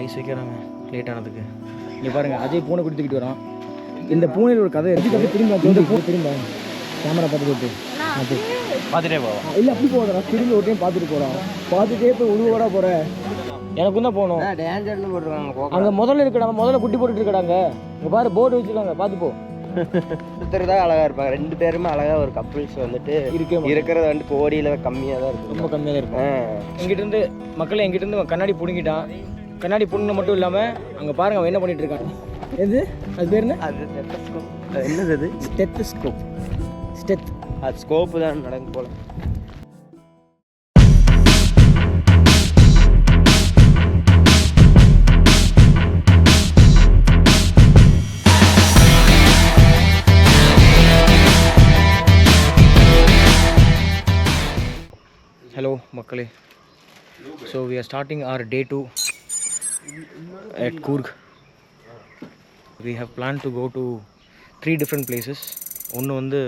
Ice வைக்கிறாங்க late ஆனதுக்கு. இங்கே பாருங்கள், அஜய் பூனை கொடுத்துக்கிட்டு வரான். இந்த பூனையில் ஒரு கதை எடுத்து திரும்ப திரும்ப கேமரா பார்த்துட்டு பார்த்துட்டே போவோம். இல்லை அப்படி போகிறா, திரும்பி ஒரு டைம் பார்த்துட்டு போகிறான். பார்த்துட்டே போய் உழுவோட போகிறேன். எனக்கும் தான் போகணும். டேஞ்சர்னு போட்டுருக்காங்க. அங்கே முதல்ல இருக்கடாங்க, முதல்ல குட்டி போட்டுட்டு இருக்கடாங்க. இங்கே பாரு போர்டு வச்சுருக்காங்க, பார்த்து போ. ஒருத்தர் தான் அழகாக இருப்பாங்க, 2 பேருமே அழகாக ஒரு கப்புள்ஸ் வந்துட்டு இருக்கிறது வந்துட்டு கோடியில் கம்மியாக தான் இருக்கும், ரொம்ப கம்மியாக தான் இருக்கும். எங்கிட்டேருந்து மக்களை எங்கிட்டேருந்து கண்ணாடி பிடுங்கிட்டான். கண்ணாடி பிடுங்க மட்டும் இல்லாமல் அங்கே பாருங்க அவன் என்ன பண்ணிட்டு இருக்கான். எது அது பேர் என்ன? அது ஸ்டெத்தஸ்கோப். என்னது அது? ஸ்டெத்தஸ்கோப். அது ஸ்கோப்பு தான் நடக்கும் போல. Hello மக்களே, so we are starting our day 2 at Coorg. We have planned to go to 3 different places. ஒன்று வந்து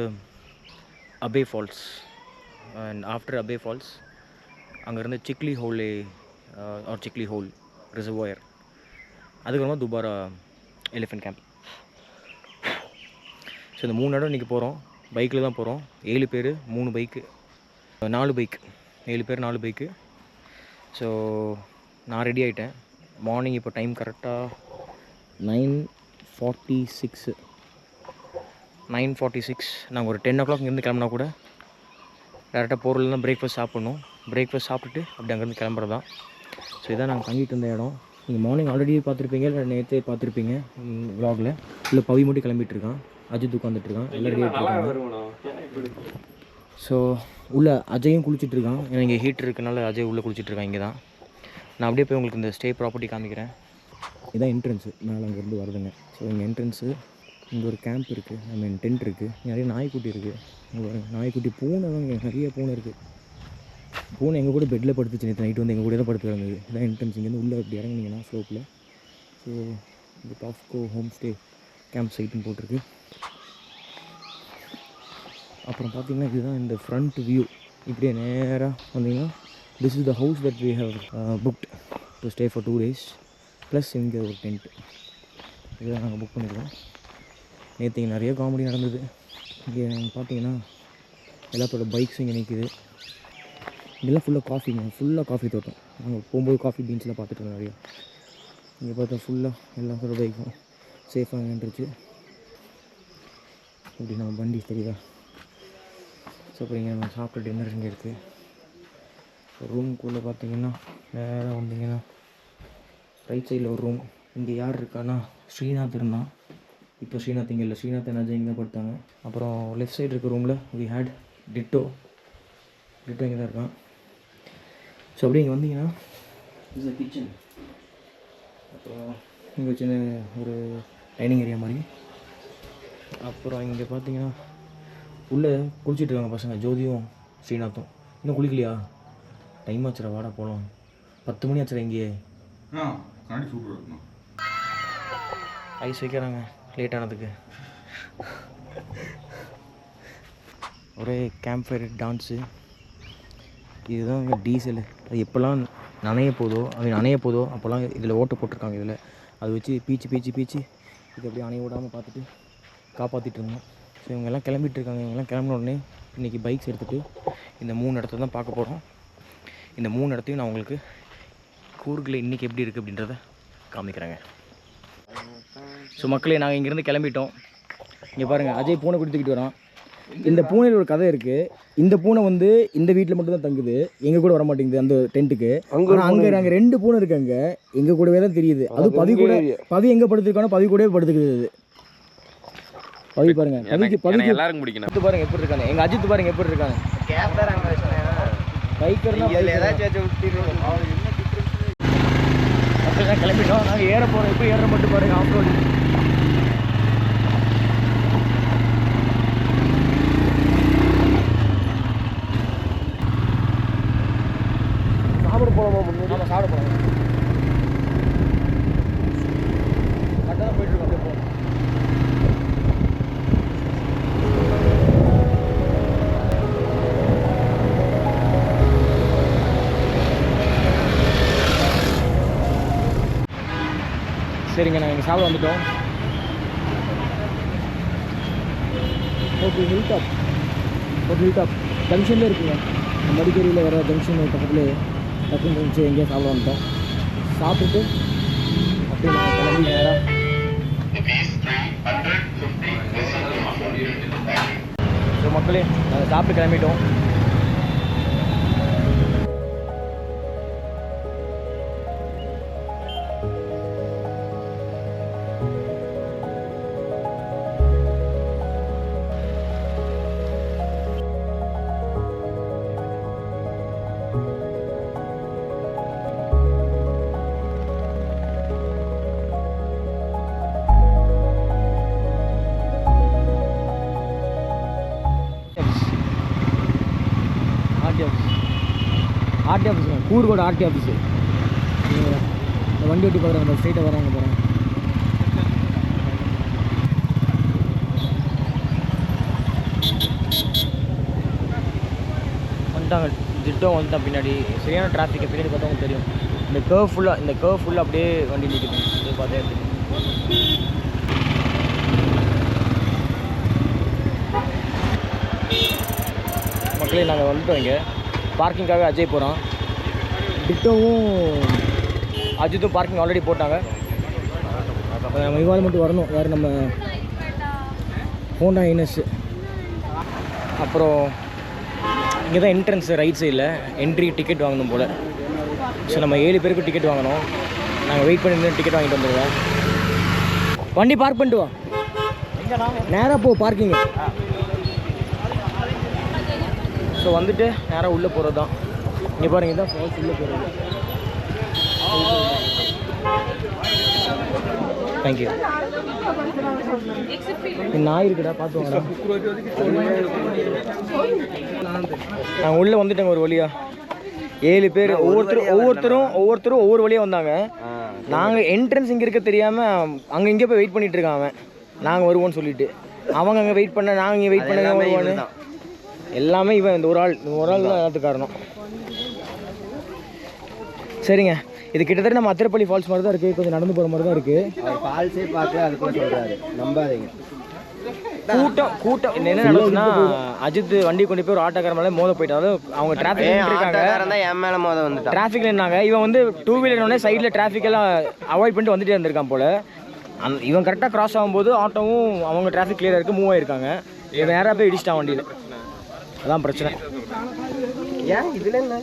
Abbey Falls, and after Abbey Falls அங்கேருந்து சிக்லி ஹோல் or சிக்லி ஹோல் ரிசர்வாயர், அதுக்கப்புறமா துபாரா எலிஃபென்ட் கேம்ப். ஸோ இந்த 3 இடம் இன்றைக்கி போகிறோம். பைக்கில் தான் போகிறோம். 7 பேர் 3 பைக்கு, 4 பைக்கு, 7 பேர் 4 பைக்கு. ஸோ நான் ரெடி ஆகிட்டேன். மார்னிங் இப்போ டைம் கரெக்டாக 9:46. நாங்கள் ஒரு 10 o'clock இங்கேருந்து கிளம்புனா கூட டேரெக்டாக போகிறதுல தான் பிரேக்ஃபாஸ்ட் சாப்பிட்ணும். பிரேக்ஃபாஸ்ட் சாப்பிட்டுட்டு அப்படி அங்கேருந்து கிளம்புறது தான். ஸோ இதான் நாங்கள் தங்கிட்டு இருந்த இடம். நீங்கள் மார்னிங் ஆல்ரெடி பார்த்துருப்பீங்க, இல்லை நேற்றே பார்த்துருப்பீங்க வ்ளாகில். இல்லை பவி மட்டும் கிளம்பிட்டு இருக்கான், அஜித் உட்காந்துட்ருக்கான், எல்லாம் ரெடி ஆகிட்டு. ஸோ உள்ளே அஜயும் குளிச்சுட்ருக்கான். ஏன்னா இங்கே ஹீட்டர் இருக்கனால அஜய் உள்ளே குளிச்சுட்ருக்கான். இங்கே தான் நான் அப்படியே போய் உங்களுக்கு இந்த ஸ்டே ப்ராப்பர்ட்டி காமிக்கிறேன். இதுதான் என்ட்ரன்ஸு, மேலே அங்கேருந்து வருதுங்க. ஸோ இங்கே என்ட்ரன்ஸு, இங்கே ஒரு கேம்ப் இருக்குது, ஐ மீன் டென்ட் இருக்குது. நிறைய நாய்க்குட்டி இருக்குது. இங்கே நாய்க்குட்டி, பூனை தான், இங்கே நிறைய பூனை இருக்குது. பூனை எங்கள் கூட பெட்டில் படுத்துச்சு நேற்று நைட்டு, வந்து எங்கள் கூட தான் படுத்து இருந்தது. இதான் என்ட்ரன்ஸ். இங்கேருந்து உள்ளே இப்படி இறங்குனீங்கன்னா ஸ்லோப்பில். ஸோ இந்த டாப்கோ ஹோம் ஸ்டே கேம்ப் சைட்டுன்னு போட்டிருக்கு. அப்புறம் பார்த்தீங்கன்னா இதுதான் இந்த ஃப்ரண்ட் வியூ. இப்படியே நேராக வந்தீங்கன்னா this is the house that we have booked to stay for 2 days plus இங்கே ஒரு டென்ட். இதுதான் நாங்கள் புக் பண்ணியிருக்கோம். நேற்று இங்கே நிறைய காமெடி நடந்தது. இங்கே பார்த்தீங்கன்னா எல்லாத்தோட பைக்ஸும் இங்கே நிற்கிது. இதெல்லாம் ஃபுல்லாக காஃபிங்க, ஃபுல்லாக காஃபி தோட்டம். நாங்கள் போகும்போது காஃபி பீன்ஸ்லாம் பார்த்துட்டு இருந்தோம் நிறையா. இங்கே பார்த்தா ஃபுல்லாக எல்லாத்தோட பைக்கும் சேஃபாக நின்றுச்சு. இப்படி நம்ம வண்டி தெரியுதா. ஸோ அப்புறம் இங்கே நம்ம சாப்பிட்ட டின்னர் இங்கே இருக்குது. ரூம்குள்ளே பார்த்தீங்கன்னா நேராக வந்தீங்கன்னா ரைட் சைடில் ஒரு ரூம். இங்கே யார் இருக்கான்னா ஸ்ரீநாத் இருந்தான். இப்போ ஸ்ரீநாத் இங்கே இல்லை, ஸ்ரீநாத் அஜய் இங்கே தான் படுத்தாங்க. அப்புறம் லெஃப்ட் சைடு இருக்க ரூமில் வி ஹேட் டிட்டோ இங்கே தான் இருக்கான். ஸோ அப்படியே இங்கே வந்தீங்கன்னா இஸ் அ கிச்சன். அப்புறம் இங்கே சின்ன ஒரு டைனிங் ஏரியா மாதிரி. அப்புறம் இங்கே பார்த்தீங்கன்னா உள்ளே குளிச்சுட்டு இருக்காங்க பசங்க, ஜோதியும் ஸ்ரீநாத்தும். இன்னும் குளிக்கலையா? டைம் ஆச்சுடா, வாடா போகலாம். 10 மணி ஆச்சுடா. இங்கேயே ஐஸ் வைக்கிறாங்க லேட் ஆனதுக்கு. ஒரே கேம்ப் ஃபயர் டான்ஸு. இதுதான் இங்கே டீசலு. அது எப்போல்லாம் நனைய போதோ அப்போல்லாம் இதில் ஓட்டை போட்டிருக்காங்க. இதில் அதை வச்சு பீச்சு இது அப்படியே அணைய விடாமல் பார்த்துட்டு காப்பாற்றிட்டு இருந்தோம். ஸோ இவங்கெல்லாம் கிளம்பிட்டு இருக்காங்க. இவங்கெல்லாம் கிளம்பின உடனே இன்றைக்கி பைக்ஸ் எடுத்துகிட்டு இந்த 3 இடத்த தான் பார்க்க போகிறோம். இந்த 3 இடத்தையும் நான் உங்களுக்கு கூர்கில் இன்றைக்கி எப்படி இருக்குது அப்படின்றத காமிக்கிறேங்க. ஸோ மக்களே, நாங்கள் இங்கேருந்து கிளம்பிட்டோம். இங்கே பாருங்கள், அஜய் பூனை கொடுத்துக்கிட்டு வரான். இந்த பூனையில் ஒரு கதை இருக்குது. இந்த பூனை வந்து இந்த வீட்டில் மட்டும் தான் தங்குது, எங்கள் கூட வர மாட்டேங்குது அந்த டென்ட்டுக்கு. ஆனால் அங்கே நாங்கள் 2 பூனை இருக்காங்க, எங்கள் கூடவே தான் தெரியுது. அது பவி எங்கே படுத்துருக்கானோ பவி கூடவே படுத்துக்குது. பவி பாருங்க, பவிக்கு எல்லாரும் பிடிக்கணும். இது பாருங்க எப்படி இருக்கானே எங்கள் அஜித், பாருங்க எப்படி இருக்கானே. பைக்கர்னா அப்படிதான் கிளம்பிட்டோம். நாங்கள் ஏற போகிறோம். எப்படி ஏற மட்டும் பாருங்க. ஆஃப் ரோடு சாப்பிட போகலாமா? நம்ம சாப்பிட போகலாம். கரெக்டாக தான் போயிட்டுருக்கோம். அப்படியே போகலாம். சரிங்க, நாங்கள் இங்கே சாப்பிட வந்துட்டோம். ஓகே, ஹில் டாப் ஜங்ஷன்லேயே இருக்குங்க. மடிக்கேரியில் வர ஜங்ஷன் பக்கத்துலேயே டக்குன்னு இருந்துச்சு. எங்கேயும் சாப்பிட வந்துட்டோம். சாப்பிட்டுட்டு அப்படியே நாங்கள் கிளம்பி நேராக ஸோ மக்களே நாங்கள் சாப்பிட்டு கிளம்பிட்டோம். ஆர்டி ஆஃபீஸுங்க, கூறுகோட ஆர்டி ஆஃபீஸு. வண்டி ஓட்டி பார்க்குறாங்க, அந்த ஸ்ட்ரெயிட்டாக வராங்க போகிறேன். வந்துட்டாங்க, திட்டம் வந்துட்டான் பின்னாடி. சரியான டிராஃபிக்கை பின்னாடி பார்த்தவங்க தெரியும். இந்த கர்வ் ஃபுல்லாக அப்படியே வண்டி நிற்குது. இது பார்த்தே தெரியும். மக்களே நாங்கள் வந்துட்டோம். இங்கே பார்க்கிங்காக அஜய் போகிறோம். டிட்டோவும் அஜித்தும் பார்க்கிங் ஆல்ரெடி போட்டாங்க. நம்ம இவால் மட்டும் வரணும். யார் நம்ம ஹோண்டா இனஸ். அப்புறம் இங்கே தான் என்ட்ரன்ஸ் ரைட் சைடில் என்ட்ரி டிக்கெட் வாங்கணும் போல். ஸோ நம்ம 7 பேருக்கு டிக்கெட் வாங்கணும். நாங்கள் வெயிட் பண்ணி டிக்கெட் வாங்கிட்டு வந்துடுவோம். வண்டி பார்க் பண்ணிட்டு வா, நேராக போ பார்க்கிங்கு. ஸோ வந்துட்டு நேராக உள்ளே போகிறது தான். இங்கே பாருங்கள், தான் ஃபால்ஸ் உள்ளே போகிறது. தேங்க்யூ. நாய் இருக்குடா, பார்த்து வாங்கடா. நாங்கள் உள்ளே வந்துட்டேங்க ஒரு வழியாக. 7 பேர், ஒவ்வொருத்தரும் ஒவ்வொரு வழியாக வந்தாங்க. நாங்கள் என்ட்ரன்ஸ் இங்கே இருக்க தெரியாமல் அங்கே இங்கே போய் வெயிட் பண்ணிகிட்டு இருக்கான் அவன். நாங்கள் வருவோன்னு சொல்லிட்டு அவங்க அங்கே வெயிட் பண்ண, நாங்கள் இங்கே வெயிட் பண்ண வருவான்னு எல்லாமே இவன். இந்த ஒரு ஆள் தான் எல்லாத்துக்கு காரணம். சரிங்க, இது கிட்டத்தட்ட நம்ம அத்திரப்பள்ளி ஃபால்ஸ் மாதிரி தான் இருக்குது. கொஞ்சம் நடந்து போகிற மாதிரி தான் இருக்குது. ஃபால்ஸே பார்க்கல, அதுக்குள்ள சொல்கிறாரு, நம்பாதீங்க. கூட்டம் என்ன நடந்துச்சுன்னா, அஜித் வண்டி கொண்டு போய் ஒரு ஆட்டோக்கார மேலே மோத போயிட்டாரு. அவங்க டிராஃபிக் இருக்காங்க, என் மேலே மோத வந்துட்டான். டிராஃபிக்ல இருந்தாங்க. இவன் வந்து 2 வீலர்னே சைடில் டிராஃபிக் எல்லாம் அவாய்ட் பண்ணிட்டு வந்துட்டே இருந்திருக்கான் போல். இவன் கரெக்டாக கிராஸ் ஆகும்போது ஆட்டோவும் அவங்க டிராஃபிக் கிளியராக இருக்குது, மூவ் ஆயிருக்காங்க. இவன் நேராக போய் இடிச்சிட்டான் வண்டியில். அதான் பிரச்சனை. ஏன் இதில் என்ன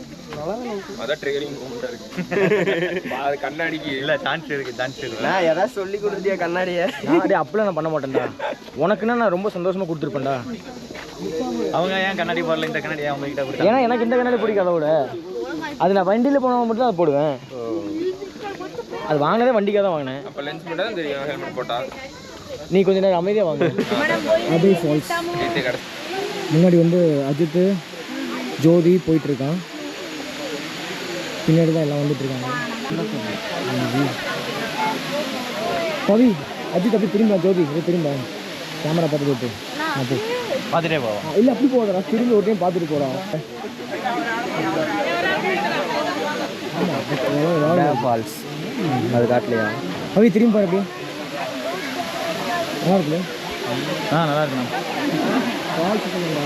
கண்ணாடிக்கு இல்லை சான்ஸ் இருக்கு. நான் ஏதாவது சொல்லி கொடுத்தியா கண்ணாடியை? அப்படிலாம் நான் பண்ண மாட்டேன்டா. உனக்குன்னா நான் ரொம்ப சந்தோஷமாக கொடுத்துருப்பேன்டா. அவங்க ஏன் கண்ணாடி போடல, இந்த கண்ணாடி அவங்க கிட்ட கொடுத்தா? ஏன்னா எனக்கு இந்த கண்ணாடி பிடிக்காத விட அது நான் வண்டியில் போனவங்க மட்டும் தான் அதை போடுவேன். அது வாங்கினதே வண்டிக்காக தான் வாங்கினேன். அப்போ லென்ஸ் மட்டும் தான் தெரியும் ஹெல்மெட் போட்டால். நீ கொஞ்சம் நேரம் அமைதியாக வாங்க. அபே ஃபால்ஸ் முன்னாடி வந்து அஜித் ஜோதி போயிட்டுருக்கான். பின்னாடி தான் எல்லாம் வந்துட்டுருக்காங்க. கவி அஜித் அப்படி திரும்ப, ஜோதி இது திரும்ப கேமரா பார்த்துட்டு போட்டு அப்போ பார்த்துட்டே போவோம். இல்லை அப்படி போகிறா, திரும்பி ஒரு டைம் பார்த்துட்டு போகிறான். ஃபால்ஸ் அது காட்டலையா? கவி திரும்பி பாரு, அப்படியே நல்லா இருக்குல்ல? நல்லா இருக்குண்ணா. ஃபால்ஸ் சொல்லுங்களா?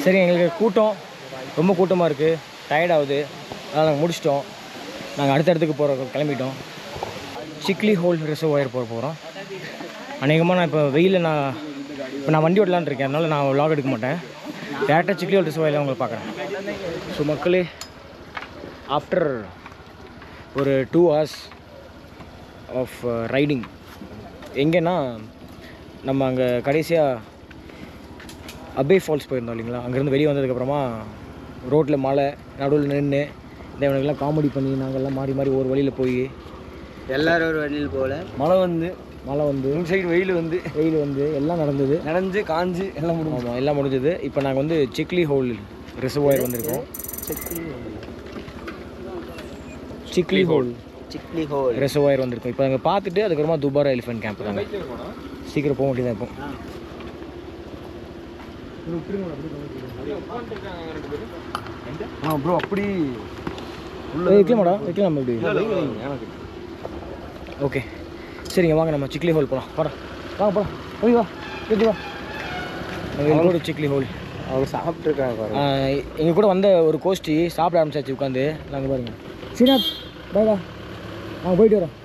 சரி, எங்களுக்கு கூட்டம் ரொம்ப கூட்டமாக இருக்குது, டயர்டாகுது. அதனால் நாங்கள் முடிச்சிட்டோம். நாங்கள் அடுத்த இடத்துக்கு கிளம்பிட்டோம். சிக்லி ஹோல் ரிசர்வாயர் போகிறோம். அநேகமாக நான் இப்போ நான் வண்டி ஓட்டலான்னு இருக்கேன். அதனால் நான் vlog எடுக்க மாட்டேன். டேரெக்டாக சிக்லி ஹோல் ரிசர்வாயரில் உங்களை பார்க்குறேன். ஸோ மக்களே, ஆஃப்டர் ஒரு 2 hours ஆஃப் ரைடிங், எங்கேன்னா நம்ம அங்கே கடைசியாக அபே ஃபால்ஸ் போயிருந்தோம் இல்லைங்களா. அங்கேருந்து வெளியே வந்ததுக்கப்புறமா ரோட்டில் மழை நடுவில் நின்று இந்த இவனுக்கெல்லாம் காமெடி பண்ணி நாங்கள்லாம் மாறி மாறி ஒரு வழியில் போய் எல்லோரும் ஒரு வழியில் போகல. மழை வந்து மழை வந்து இந்த சைடு வெயில் வந்து எல்லாம் நடந்தது. நனைஞ்சு காஞ்சு எல்லாம் முடிஞ்சு. ஆமாம், எல்லாம் முடிஞ்சது. இப்போ நாங்கள் வந்து சிக்லி ஹோல் ரிசர்வாயர் வந்திருக்கோம். சிக்லி ஹோல் ரிசர்வாயர் வந்திருக்கோம். இப்போ நாங்கள் பார்த்துட்டு அதுக்கப்புறமா துபாரா எலிஃபென்ட் கேம்ப் தாங்க. சீக்கிரம் போக வேண்டியதாக இப்போ. ப்ரோ அப்படி வைக்கலாமாடா? வைக்கலாம் இப்படி. ஓகே சரிங்க, வாங்க நம்ம சிக்லி ஹோல் போகலாம். வாங்க போகலாம். ஓய் வா கேட்டு வா. எங்கள் கூட சிக்லி ஹோல் அவங்க சாப்பிட்ருக்காங்க. எங்கள் கூட வந்த ஒரு கோஷ்டி சாப்பிட ஆரம்பிச்சாச்சு உட்காந்து. நாங்கள் பாருங்கள் ஸ்ரீநாத் பாய்டா, நாங்கள் போயிட்டு வரோம்.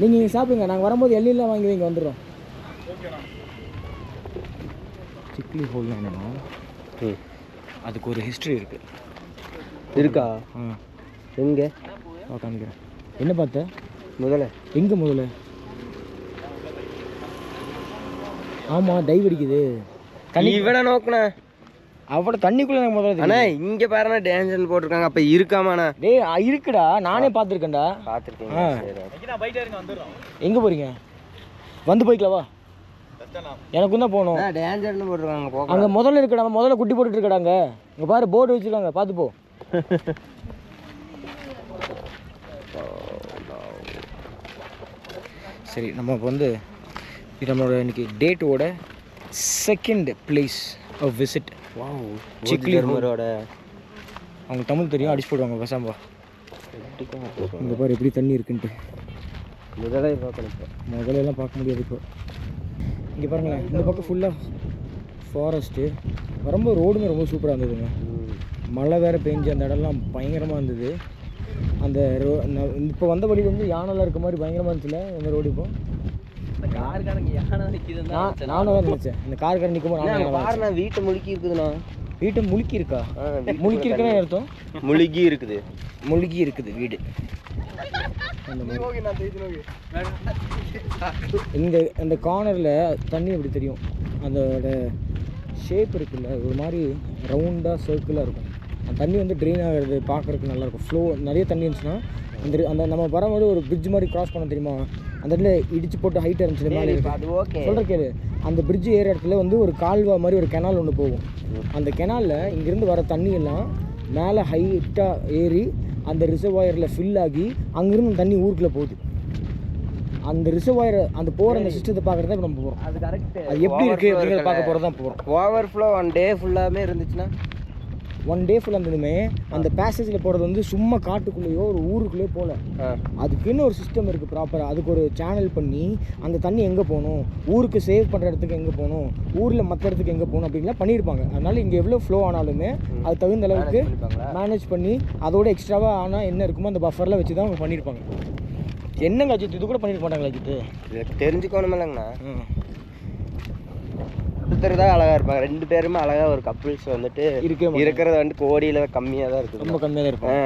நீங்கள் இங்கே சாப்பிடுங்க, நாங்கள் வரும்போது எல்லாம் வாங்கி இங்கே வந்துடுறோம். சிக்லி ஹோல் என்னன்னா அதுக்கு ஒரு ஹிஸ்ட்ரி இருக்கா? எங்கே காமிக்கிறேன். என்ன பார்த்த முதல்ல முதல்ல? ஆமாம், டைவ் அடிக்குது. இவனை நோக்குண்ணா, அவ்வளோ தண்ணிக்குள்ளே எனக்கு முதல்ல. அண்ணா இங்கே பாருண்ணா டேஞ்சர்னு போட்டிருக்காங்க. அப்போ இருக்காமாண்ணா? டேய் இருக்குடா, நானே பார்த்துருக்கேன்டா. பார்த்துருக்கீங்க? எங்கே போகிறீங்க? வந்து போய்க்கலாம் வா. எனக்கும் தான் போகணும். டேஞ்சர்னு போட்டிருக்காங்க. போக அங்கே முதல்ல இருக்கடா, முதல்ல குட்டி போட்டுட்டு இருக்கடாங்க. இங்கே பாரு போர்டு வச்சுருக்காங்க, பார்த்து போ. சரி, நம்ம இப்போ வந்து இது நம்மளோட இன்னைக்கு டேட்டோட செகண்ட் பிளேஸ் ஆஃப் விசிட். சிக்லி ஹோலோட அவங்க தமிழ் தெரியும், அடிச்சு போடுவாங்க பசாம்பா. இங்கே பாரு எப்படி தண்ணி இருக்குன்ட்டு. முதலெல்லாம் பார்க்க முடியாது இப்போ. இங்கே பாருங்களேன், இந்த பக்கம் ஃபுல்லாக ஃபாரஸ்ட்டு. வரும்போது ரோடுமே ரொம்ப சூப்பராக இருந்ததுங்க. மழை வேறு பெஞ்சு அந்த இடம்லாம் பயங்கரமாக இருந்தது. அந்த இப்போ வந்த வழி வந்து யானைலாம் இருக்க மாதிரி பயங்கரமாக இருந்துச்சுல அந்த ரோடு. இப்போ நானும் தான் நினச்சேன் இந்த கார்காரன் நிற்கும் போது. வீட்டை முழுக்கி இருக்குதுண்ணா. வீட்டை முழுக்கி இருக்கா? முழுக்கி இருக்குன்னு அர்த்தம். முழுகி இருக்குது வீடு. இங்கே அந்த கார்னரில் தண்ணி எப்படி தெரியும், அதோட ஷேப் இருக்குல்ல, ஒரு மாதிரி ரவுண்டாக சர்க்கிளாக இருக்கும். அந்த தண்ணி வந்து ட்ரெயின் ஆகிறது பார்க்குறதுக்கு நல்லாயிருக்கும். ஃப்ளோ நிறைய தண்ணி இருந்துச்சுன்னா அந்த நம்ம வரும்போது ஒரு பிரிட்ஜ் மாதிரி கிராஸ் பண்ண தெரியுமா, அந்த இடத்துல இடிச்சு போட்டு ஹைட்டாக இருந்துச்சு மேலே சொல்கிற கேளு. அந்த பிரிட்ஜ் ஏற இடத்துல வந்து ஒரு கால்வா மாதிரி ஒரு கெனால் ஒன்று போகும். அந்த கெனாலில் இங்கேருந்து வர தண்ணியெல்லாம் மேலே ஹைட்டாக ஏறி அந்த ரிசர்வாயரில் ஃபில் ஆகி அங்கேருந்து தண்ணி ஊருக்குள்ளே போகுது. அந்த ரிசர்வாயர் அந்த போகிற அந்த சிஸ்டத்தை பார்க்குறது தான் இப்போ நம்ம போகிறோம். அது கரெக்ட். அது எப்படி இருக்குது அப்படிங்கிறத பார்க்க போகிறது தான் போகிறோம். ஓவர்ஃப்ளோ ஒன் டே ஃபுல்லாகவே இருந்துச்சுன்னா, ஒன் டே ஃபுல்லாக இருந்ததுமே அந்த பேசேஜில் போகிறது வந்து சும்மா காட்டுக்குள்ளேயோ ஒரு ஊருக்குள்ளேயோ போகல. அதுக்குன்னு ஒரு சிஸ்டம் இருக்குது ப்ராப்பராக. அதுக்கு ஒரு சேனல் பண்ணி அந்த தண்ணி எங்கே போகணும், ஊருக்கு சேவ் பண்ணுற இடத்துக்கு எங்கே போகணும், ஊரில் மற்ற இடத்துக்கு எங்கே போகணும் அப்படின்லாம் பண்ணியிருப்பாங்க. அதனால் இங்கே எவ்வளோ ஃப்ளோ ஆனாலுமே அது தகுந்த அளவுக்கு மேனேஜ் பண்ணி அதோட எக்ஸ்ட்ராவாக ஆனால் என்ன இருக்குமோ அந்த பஃபர்லாம் வச்சு தான் அவங்க பண்ணியிருப்பாங்க. என்னங்க அஜித், இது கூட பண்ணியிருக்க மாட்டாங்களா அஜித்? தெரிஞ்சுக்கணும் இல்லைங்கண்ணா. ஒருத்தர் தான் அழகாக இருப்பாங்க, ரெண்டு பேருமே அழகாக ஒரு கப்புள்ஸ் வந்துட்டு இருக்கிறத வந்து கோடியில் கம்மியாக தான் இருக்குது. ரொம்ப கம்மியாக தான் இருக்கும்.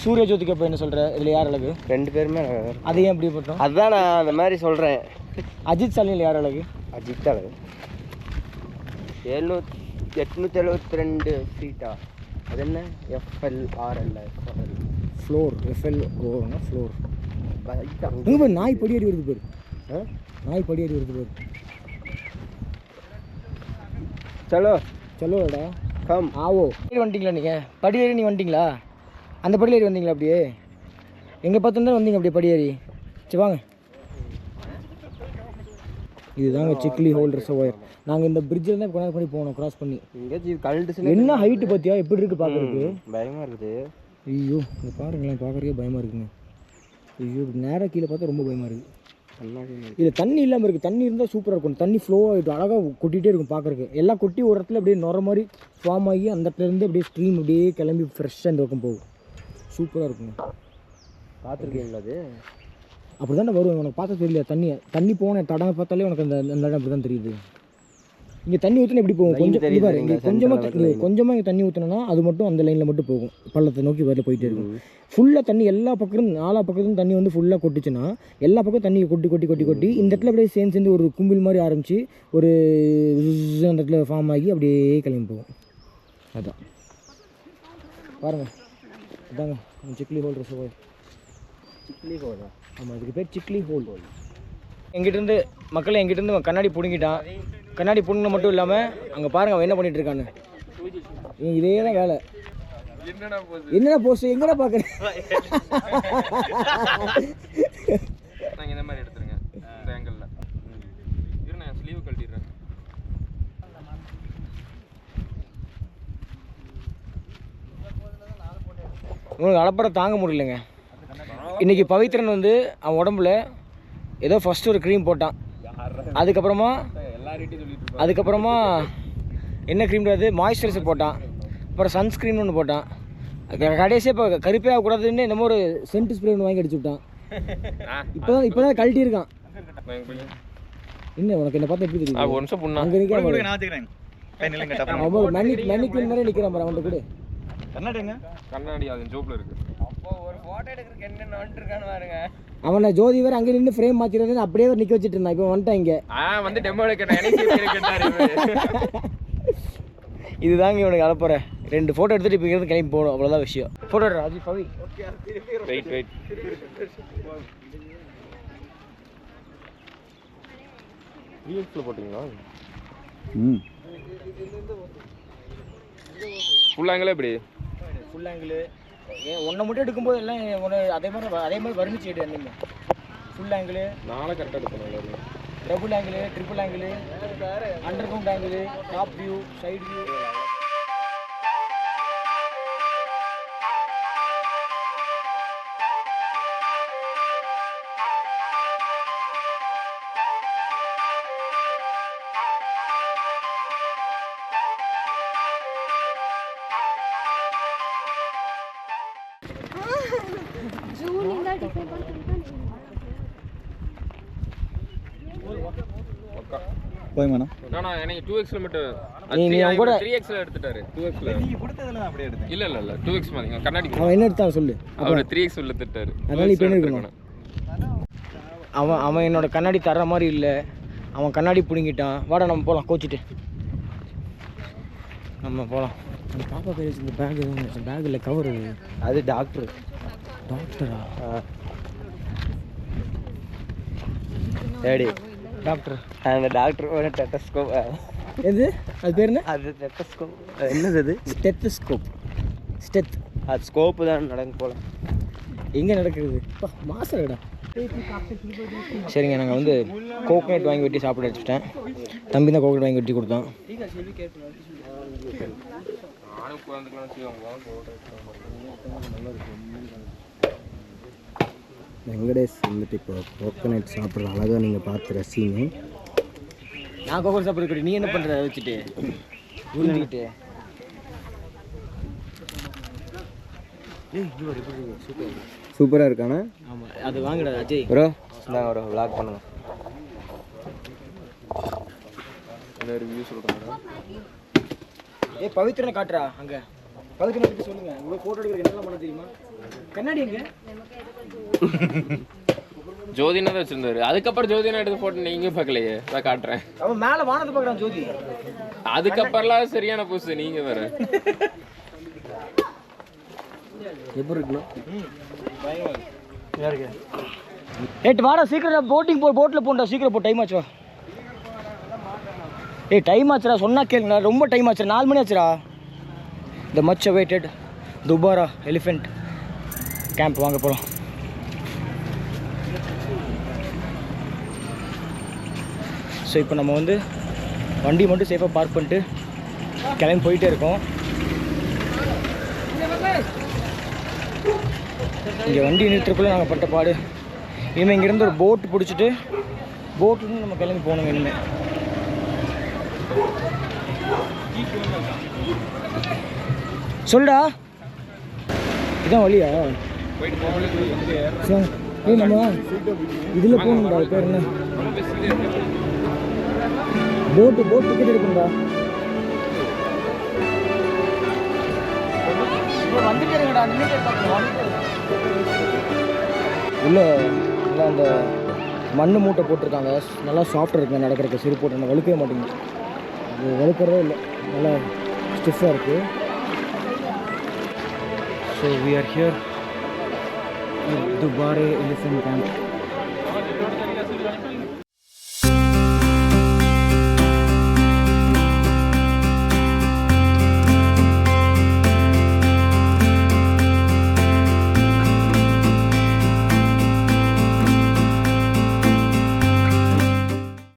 சூரிய ஜோதிக்கு அப்போ என்ன சொல்கிற, இதில் யார் அழகு? ரெண்டு பேருமே அழகாக. அது ஏன் அப்படி போட்டோம்? அதுதான் நான் அந்த மாதிரி சொல்கிறேன். அஜித் சாலினில் யார் அழகு? அஜித் அழகு. 872 ஃபீட்டா? அது என்ன FLRL? ஃப்ளோர். FLOனா ஃப்ளோர். இங்கே பேர் நாய் படியேறி வருது பேர். நாய் படியேறி வருது பேர். சலோடா கம் ஆவோ. ஏறி வந்துட்டீங்களா நீங்கள்? படியேறி நீ வந்துட்டீங்களா? அந்த படியில் ஏறி வந்தீங்களா? அப்படியே எங்கே பார்த்துருந்தா வந்தீங்க அப்படியே படியேறி. சரி வாங்க. இதுதாங்க சிக்லி ஹோல் ரிசர்வாயர். நாங்கள் இந்த பிரிட்ஜில் தான் கொண்டாந்து பண்ணி போனோம், கிராஸ் பண்ணி. என்ன ஹைட்டு பார்த்தியா எப்படி இருக்குது பார்க்குறதுக்கு? பயமாக இருக்குது. ஐயோ இங்கே பாருங்களேன், பார்க்குறதுக்கே பயமாக இருக்குங்க. ஐயோ நேராக கீழே பார்த்தா ரொம்ப பயமாக இருக்குது. இதில் தண்ணி இல்லாமல் இருக்குது. தண்ணி இருந்தால் சூப்பராக இருக்கும். தண்ணி ஃப்ளோ ஆகிட்டு அழகாக கொட்டிகிட்டே இருக்கும் பார்க்குறதுக்கு. எல்லாம் கொட்டி ஒரு இடத்துல அப்படியே நுர மாதிரி ஃபார்ம் ஆகி அந்த இடத்துலேருந்து அப்படியே ஸ்ட்ரீம் அப்படியே கிளம்பி ஃப்ரெஷ்ஷாக இந்த பக்கம் போகும். சூப்பராக இருக்குங்க. பார்த்துருக்கீங்களா? அது அப்படி தானே வரும். உனக்கு பார்த்தா தெரியல. தண்ணி போன தடவை பார்த்தாலே உனக்கு அந்த இடம் அப்படி தான் தெரியுது. இங்கே தண்ணி ஊற்றினா எப்படி போகும்? கொஞ்சம் பாரு, இங்கே கொஞ்சமாக இங்கே தண்ணி ஊற்றினா அது மட்டும் அந்த லைனில் மட்டும் போகும். பள்ளத்தை நோக்கி வரல போயிட்டே இருக்கும். ஃபுல்லாக தண்ணி எல்லா பக்கமும் 4 பக்கத்தும் தண்ணி வந்து ஃபுல்லாக கொட்டிச்சுன்னா எல்லா பக்கம் தண்ணி கொட்டி இந்த இடத்துல அப்படியே சேர்ந்து ஒரு கும்பில் மாதிரி ஆரம்பித்து ஒரு அந்த இடத்துல ஃபார்ம் ஆகி அப்படியே கிளம்பி போகும். அதுதான் பாருங்கள், அதாங்க சிக்லி ஹோல் ரிசர்வாயர். சிக்லி ஹோலா? ஆமாம், இதுக்கு பேர் சிக்லி ஹோல். எங்கிட்டேருந்து மக்கள் எங்கிட்டேருந்து கண்ணாடி பிடுங்கிட்டான். கண்ணாடி பிடுங்கின மட்டும் இல்லாமல் அங்கே பாருங்க அவன் என்ன பண்ணிட்டு இருக்கான்னு. இதே தான் வேலை. என்னடா போஸ்ட் எங்கடா பார்க்குறேன். நாங்கள் இந்த மாதிரி எடுத்துருங்க இந்த ஆங்கிளில். இரு நான் ஸ்லீவ் கழட்டிடுறேன். உங்களுக்கு அளப்பறை தாங்க முடியலைங்க. இன்றைக்கி பவித்ரன் வந்து அவன் உடம்புல ஏதோ ஃபஸ்ட்டு ஒரு க்ரீம் போட்டான். அதுக்கப்புறமா என்ன க்ரீம் அது மாய்ஸ்சரைசர் போட்டான். அப்புறம் சன்ஸ்க்ரீன் ஒன்று போட்டான். கடைசியாக இப்போ கருப்பே ஆகக்கூடாதுன்னு என்னமோ ஒரு சென்ட் ஸ்ப்ரே ஒன்று வாங்கி அடிச்சு விட்டான். இப்போ தான் கழட்டி இருக்கான். என்ன உனக்கு என்ன பார்த்தா எப்படி தெரியும்? ஒரு நிமிஷம் புண்ணா அங்கே நிற்கிறேன் கண்ணாடி மேனிக்வின் மாதிரி நிற்கிறான் பாரு அவன்கிட்ட கூட. கண்ணாடி அது ஜோப்பில் இருக்குது. அவனை ஜோதி வேறு அங்கே நின்று ஃப்ரேம் மாற்றிடுறதுன்னு அப்படியே நிற்க வச்சுட்டு இருந்தான். இப்போ வந்துட்டான் இங்கே வந்து டெமோ எடுக்கிறேன். இதுதாங்க இவனுக்கு அனுப்புகிறேன். 2 ஃபோட்டோ எடுத்துகிட்டு இப்போ இருந்து கிளம்பி போகணும். அவ்வளோதான் விஷயம். ஃபோட்டோ ராஜி பவி வெயிட் ரீல்ஸில் போட்டிங்களா? ஃபுல் ஆங்கிளே எப்படி? ஃபுல் ஆங்கிள் ஒன்றை மட்டும் எடுக்கும்போது எல்லாம் ஒன்று அதே மாதிரி வருந்துச்சு எடு. அன்னைக்கு ஃபுல் ஆங்கிள் நாளை கரெக்டாக எடுக்கணும். Double angle, triple angle, under ground angle, top view, side view. போய் மேடம் நான் எனக்கு 2x மட்டும் நீ அவங்க கூட 3x எடுத்துட்டாரு. 2x நீங்க கொடுத்ததெல்லாம் அப்படியே எடுத்தேன். இல்ல 2x மாதிரி கண்ணாடி அவன் என்ன எடுத்தான் சொல்லு. அவர் 3x எடுத்துட்டாரு. அதனால இப்போ என்ன இருக்கணும்? அவன் என்னோட கண்ணாடி தர்ற மாதிரி இல்லை. அவன் கண்ணாடி பிடுங்கிட்டான். வாடா நம்ம போகலாம். கோச்சிட்டு நம்ம போகலாம். அந்த பாப்பா பேர் இந்த பேக்கில் கவர் அது டாக்டரா? ஏடி டாக்டர் அந்த டாக்டர் ஒரு டெட்டஸ்கோப். எது அது பேர் என்ன? அது டெட்டஸ்கோப். என்னது அது? ஸ்டெத்தஸ்கோப். அது ஸ்கோப்பு தான் நடங்க போகலாம். எங்கே நடக்குது மாசம் இடா. சரிங்க, நாங்கள் வந்து கோகோனட் வாங்கி வெட்டி சாப்பிட வச்சுட்டேன். தம்பி தான் கோகோனட் வாங்கி வெட்டி கொடுத்தான். வெங்கடேஷ் வந்துட்டு இப்போ கோகோனட் சாப்பிட்ற அழகாக நீங்கள் பார்த்து ரசிங்க. நான் கோகோனட் சாப்பிட்றது நீ என்ன பண்ணுற? வச்சுட்டு உருண்டிக்கிட்டு சூப்பராக இருக்கானே. ஆமாம், அது வாங்கிடா அஜய் ப்ரோ. நான் ஒரு விளாக் பண்ணுங்க. ரிவ்யூ சொல்கிறேன். பவித்ரனை காட்டுறா. அங்கே பவித்ரனை பற்றி சொல்லுங்க. இவ்வளோ ஃபோட்டோ எடுக்கிற என்னெல்லாம் பண்ண தெரியுமா? கண்ணாடி எங்க? ஜோதினா தான் வச்சிருந்தாரு. அதுக்கப்புறம் ஜோதினா எடுத்து போட்டு நீங்க பார்க்கலையே. நான் காட்டுறேன். அவன் மேலே வானத்தை பார்க்குறான் ஜோதி. அதுக்கப்புறம்லாம் சரியான புதுசு நீங்க வேற. எப்படி இருக்குண்ணா? ஏட்டு வாடா சீக்கிரம் போட்டிங் போட்டில் போண்டா. சீக்கிரம் போ, டைம் ஆச்சுவா. டைம் ஆச்சுடா. சொன்னா கேளுங்கடா. ரொம்ப டைம் ஆச்சு. 4 மணி ஆச்சுடா. The much awaited Dubare elephant camp வாங்க போகலாம். ஸோ இப்போ நம்ம வந்து வண்டி மட்டும் சேஃபாக பார்க் பண்ணிட்டு கிளம்பி போயிட்டே இருக்கோம். இங்கே வண்டி நிறுத்துறக்குள்ளே நாங்கள் பட்ட பாடு. இனிமேல் இங்கேருந்து ஒரு போட்டு பிடிச்சிட்டு போட்டுன்னு நம்ம கிளம்பி போகணுங்க. இனிமேல் சொல்டா. இதான் வழியா? நம்ம இதில் போகணும்டா. பேர் என்ன? போட்டு டிக்கெட் எடுக்கணும்டா. வந்துட்டேங்கடா. உள்ள அந்த மண் மூட்டை போட்டிருக்காங்க. நல்லா சாஃப்டாக இருக்குங்க நடக்கிறதுக்கு. சரி போட்டு வலுக்கவே மாட்டேங்குது. அது வலுக்கிறதே இல்லை. நல்லா ஸ்டிஃபாக இருக்குது. So we are here Dubare elephant camp.